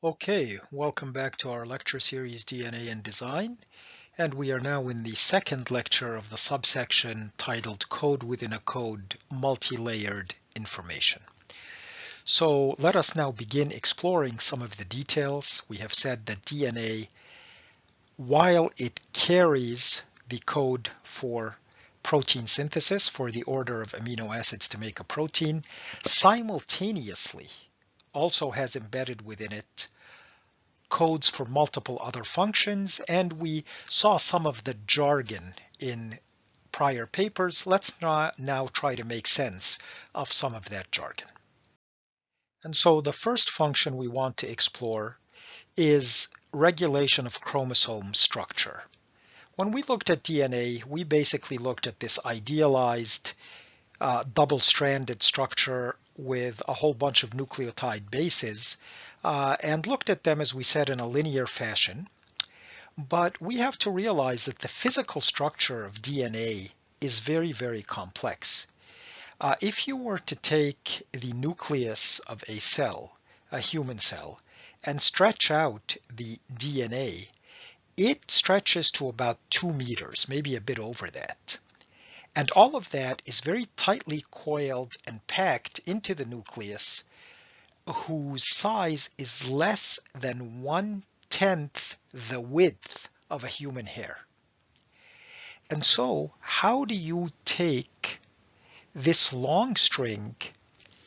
Okay, welcome back to our lecture series DNA and Design, and we are now in the second lecture of the subsection titled Code Within a Code, Multi-Layered Information. So let us now begin exploring some of the details. We have said that DNA, while it carries the code for protein synthesis for the order of amino acids to make a protein, simultaneously also has embedded within it codes for multiple other functions, and we saw some of the jargon in prior papers. Let's now try to make sense of some of that jargon. And so the first function we want to explore is regulation of chromosome structure. When we looked at DNA, we basically looked at this idealized double-stranded structure with a whole bunch of nucleotide bases and looked at them, as we said, in a linear fashion. But we have to realize that the physical structure of DNA is very, very complex. If you were to take the nucleus of a cell, a human cell, and stretch out the DNA, it stretches to about 2 meters, maybe a bit over that. And all of that is very tightly coiled and packed into the nucleus, whose size is less than 1/10 the width of a human hair. And so, how do you take this long string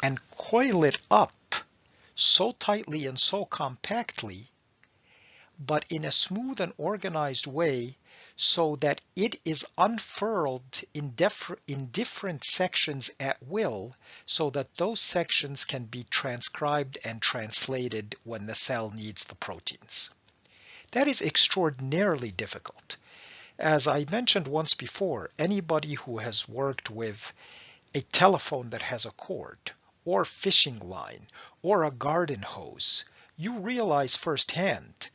and coil it up so tightly and so compactly, but in a smooth and organized way so that it is unfurled in different sections at will, so that those sections can be transcribed and translated when the cell needs the proteins? That is extraordinarily difficult. As I mentioned once before, anybody who has worked with a telephone that has a cord, or fishing line, or a garden hose, you realize firsthand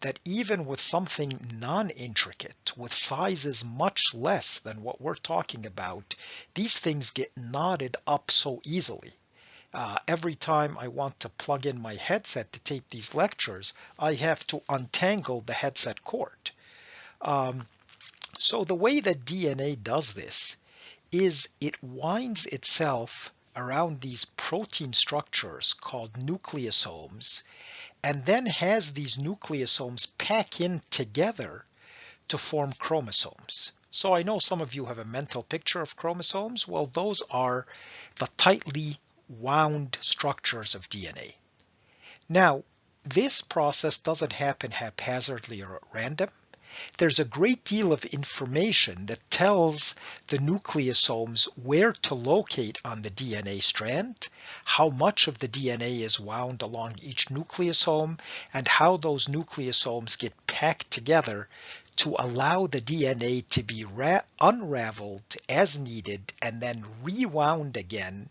that even with something non-intricate, with sizes much less than what we're talking about, these things get knotted up so easily. Every time I want to plug in my headset to tape these lectures, I have to untangle the headset cord. So the way that DNA does this is it winds itself around these protein structures called nucleosomes, and then has these nucleosomes pack in together to form chromosomes. So I know some of you have a mental picture of chromosomes. Well, those are the tightly wound structures of DNA. Now, this process doesn't happen haphazardly or at random. There's a great deal of information that tells the nucleosomes where to locate on the DNA strand, how much of the DNA is wound along each nucleosome, and how those nucleosomes get packed together to allow the DNA to be unraveled as needed and then rewound again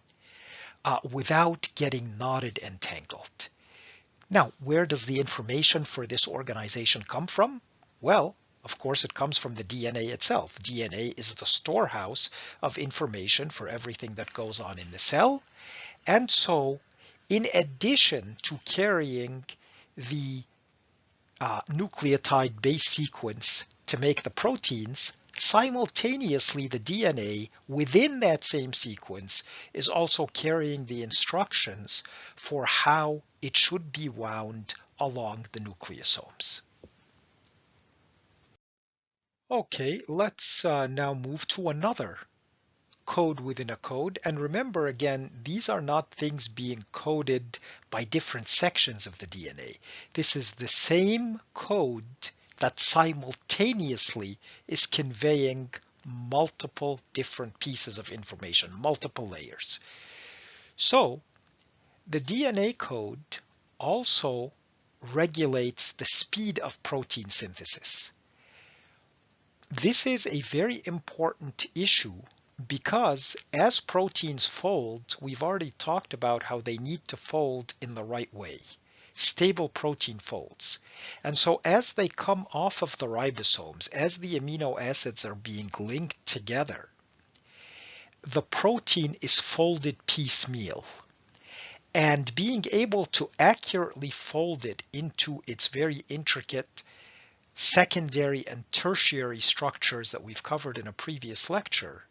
without getting knotted and tangled. Now, where does the information for this organization come from? Well, of course, it comes from the DNA itself. DNA is the storehouse of information for everything that goes on in the cell. And so, in addition to carrying the nucleotide base sequence to make the proteins, simultaneously the DNA within that same sequence is also carrying the instructions for how it should be wound along the nucleosomes. Okay, let's now move to another code within a code. And remember, again, these are not things being coded by different sections of the DNA. This is the same code that simultaneously is conveying multiple different pieces of information, multiple layers. So the DNA code also regulates the speed of protein synthesis. This is a very important issue because as proteins fold, we've already talked about how they need to fold in the right way. Stable protein folds. And so as they come off of the ribosomes, as the amino acids are being linked together, the protein is folded piecemeal. and being able to accurately fold it into its very intricate secondary and tertiary structures that we've covered in a previous lecture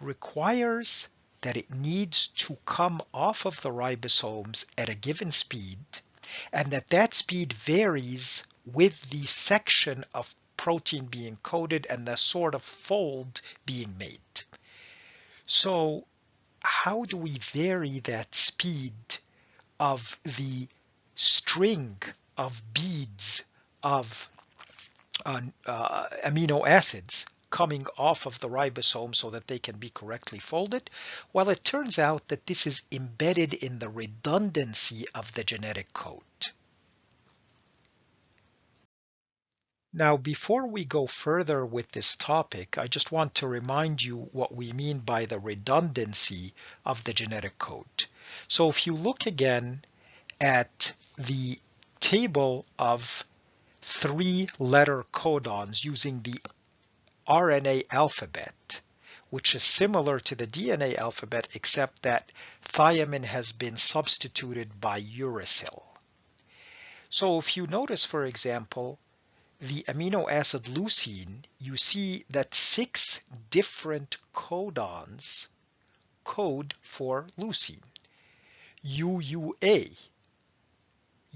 requires that it needs to come off of the ribosomes at a given speed, and that speed varies with the section of protein being coded and the sort of fold being made. So how do we vary that speed of the string of beads of amino acids coming off of the ribosome so that they can be correctly folded? Well, it turns out that this is embedded in the redundancy of the genetic code. Now, before we go further with this topic, I just want to remind you what we mean by the redundancy of the genetic code. So if you look again at the table of 3-letter codons using the RNA alphabet, which is similar to the DNA alphabet except that thiamine has been substituted by uracil. So if you notice, for example, the amino acid leucine, you see that 6 different codons code for leucine. UUA,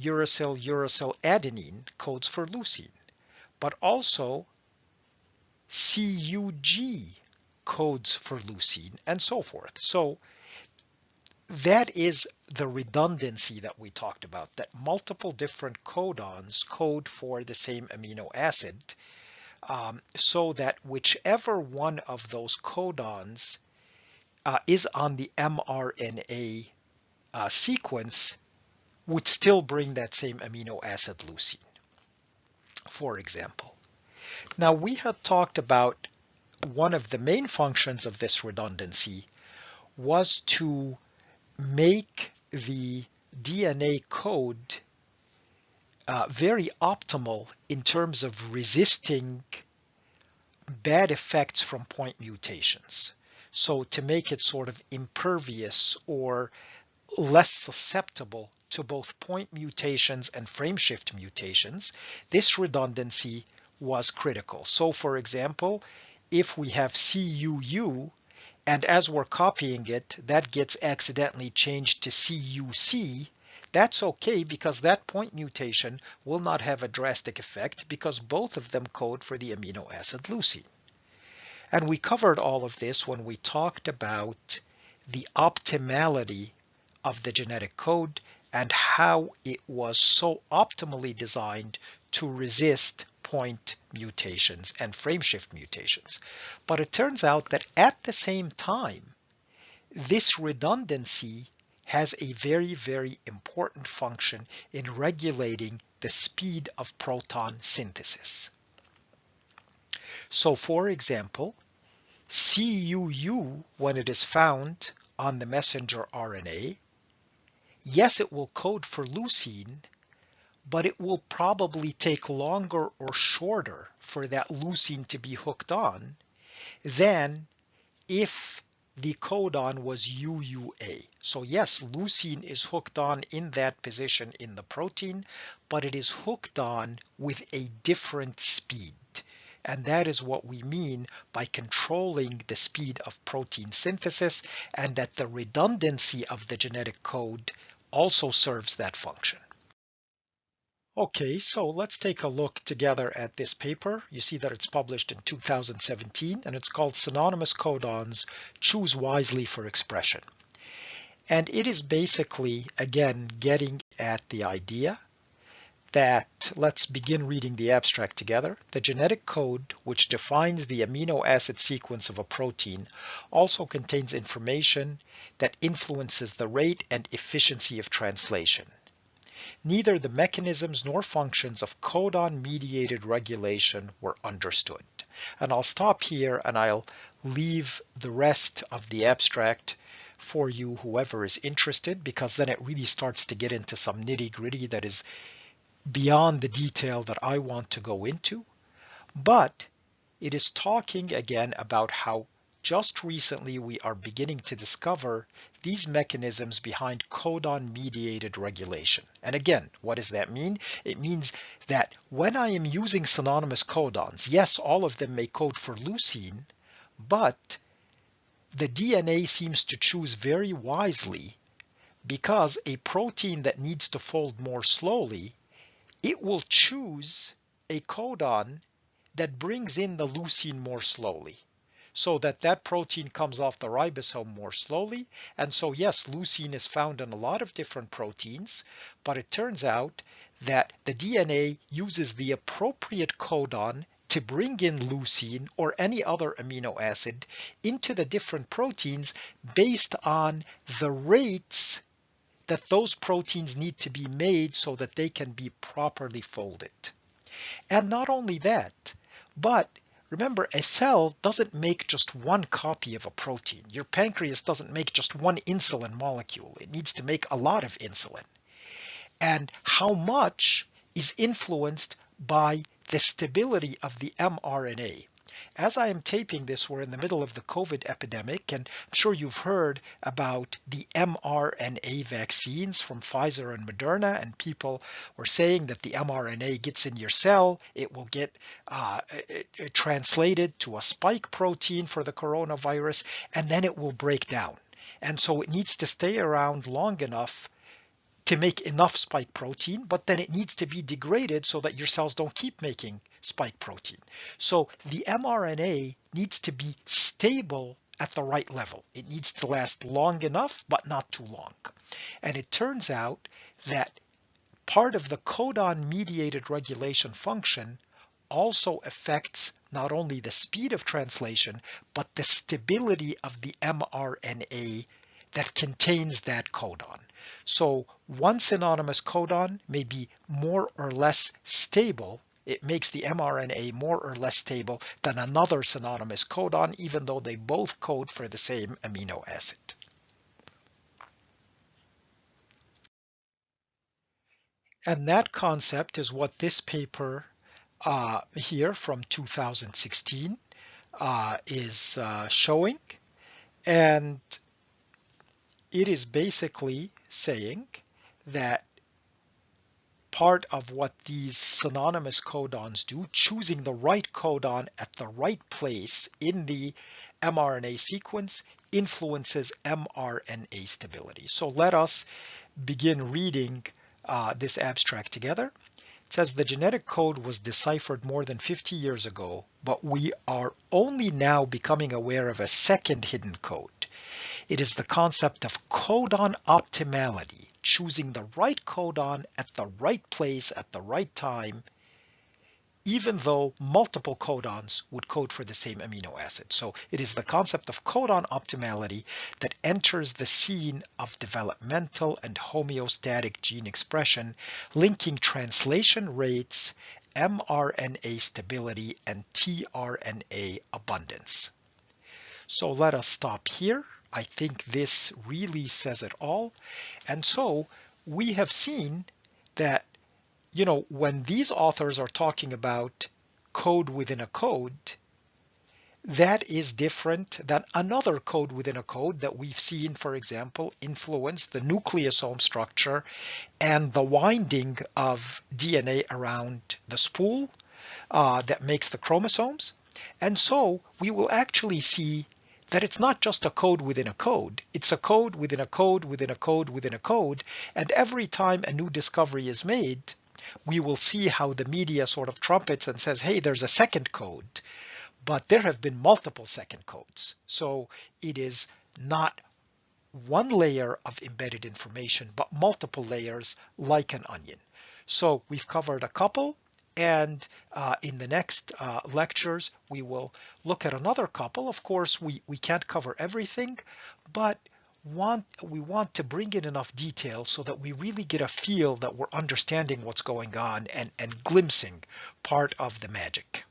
uracil adenine, codes for leucine, but also CUG codes for leucine, and so forth. So that is the redundancy that we talked about, that multiple different codons code for the same amino acid, so that whichever one of those codons is on the mRNA sequence would still bring that same amino acid leucine, for example. Now, we had talked about one of the main functions of this redundancy was to make the DNA code very optimal in terms of resisting bad effects from point mutations. So to make it sort of impervious or less susceptible to both point mutations and frameshift mutations, this redundancy was critical. So for example, if we have CUU, and as we're copying it, that gets accidentally changed to CUC, that's okay because that point mutation will not have a drastic effect because both of them code for the amino acid leucine. And we covered all of this when we talked about the optimality of the genetic code and how it was so optimally designed to resist point mutations and frameshift mutations. But it turns out that at the same time, this redundancy has a very, very important function in regulating the speed of proton synthesis. So for example, CUU, when it is found on the messenger RNA, yes, it will code for leucine, but it will probably take longer or shorter for that leucine to be hooked on than if the codon was UUA. So yes, leucine is hooked on in that position in the protein, but it is hooked on with a different speed. And that is what we mean by controlling the speed of protein synthesis, and that the redundancy of the genetic code also serves that function. Okay, so let's take a look together at this paper. You see that it's published in 2017, and it's called Synonymous Codons, Choose Wisely for Expression. And it is basically, again, getting at the idea that, let's begin reading the abstract together. The genetic code, which defines the amino acid sequence of a protein, also contains information that influences the rate and efficiency of translation. Neither the mechanisms nor functions of codon-mediated regulation were understood. And I'll stop here and I'll leave the rest of the abstract for you, whoever is interested, because then it really starts to get into some nitty-gritty that is beyond the detail that I want to go into. But it is talking again about how just recently we are beginning to discover these mechanisms behind codon-mediated regulation. And again, what does that mean? It means that when I am using synonymous codons, yes, all of them may code for leucine, but the DNA seems to choose very wisely, because a protein that needs to fold more slowly, it will choose a codon that brings in the leucine more slowly, so that that protein comes off the ribosome more slowly. And so yes, leucine is found in a lot of different proteins, but it turns out that the DNA uses the appropriate codon to bring in leucine or any other amino acid into the different proteins based on the rates that those proteins need to be made so that they can be properly folded. And not only that, but remember, a cell doesn't make just one copy of a protein. Your pancreas doesn't make just one insulin molecule. It needs to make a lot of insulin. And how much is influenced by the stability of the mRNA. As I am taping this, we're in the middle of the COVID epidemic, and I'm sure you've heard about the mRNA vaccines from Pfizer and Moderna, and people were saying that the mRNA gets in your cell, it will get translated to a spike protein for the coronavirus, and then it will break down. And so it needs to stay around long enough to make enough spike protein, but then it needs to be degraded so that your cells don't keep making spike protein. So the mRNA needs to be stable at the right level. It needs to last long enough, but not too long. And it turns out that part of the codon-mediated regulation function also affects not only the speed of translation, but the stability of the mRNA that contains that codon. So one synonymous codon may be more or less stable. It makes the mRNA more or less stable than another synonymous codon, even though they both code for the same amino acid. And that concept is what this paper here from 2016 is showing. And it is basically saying that part of what these synonymous codons do, choosing the right codon at the right place in the mRNA sequence, influences mRNA stability. So let us begin reading this abstract together. It says the genetic code was deciphered more than 50 years ago, but we are only now becoming aware of a second hidden code. It is the concept of codon optimality, choosing the right codon at the right place at the right time, even though multiple codons would code for the same amino acid. So it is the concept of codon optimality that enters the scene of developmental and homeostatic gene expression, linking translation rates, mRNA stability, and tRNA abundance. So let us stop here. I think this really says it all. And so we have seen that, when these authors are talking about code within a code, that is different than another code within a code that we've seen, for example, influence the nucleosome structure and the winding of DNA around the spool that makes the chromosomes. And so we will actually see that it's not just a code within a code, it's a code within a code within a code within a code, and every time a new discovery is made, we will see how the media sort of trumpets and says, hey, there's a second code, but there have been multiple second codes. So it is not one layer of embedded information, but multiple layers like an onion. So we've covered a couple. And in the next lectures, we will look at another couple. Of course, we can't cover everything, but we want to bring in enough detail so that we really get a feel that we're understanding what's going on and glimpsing part of the magic.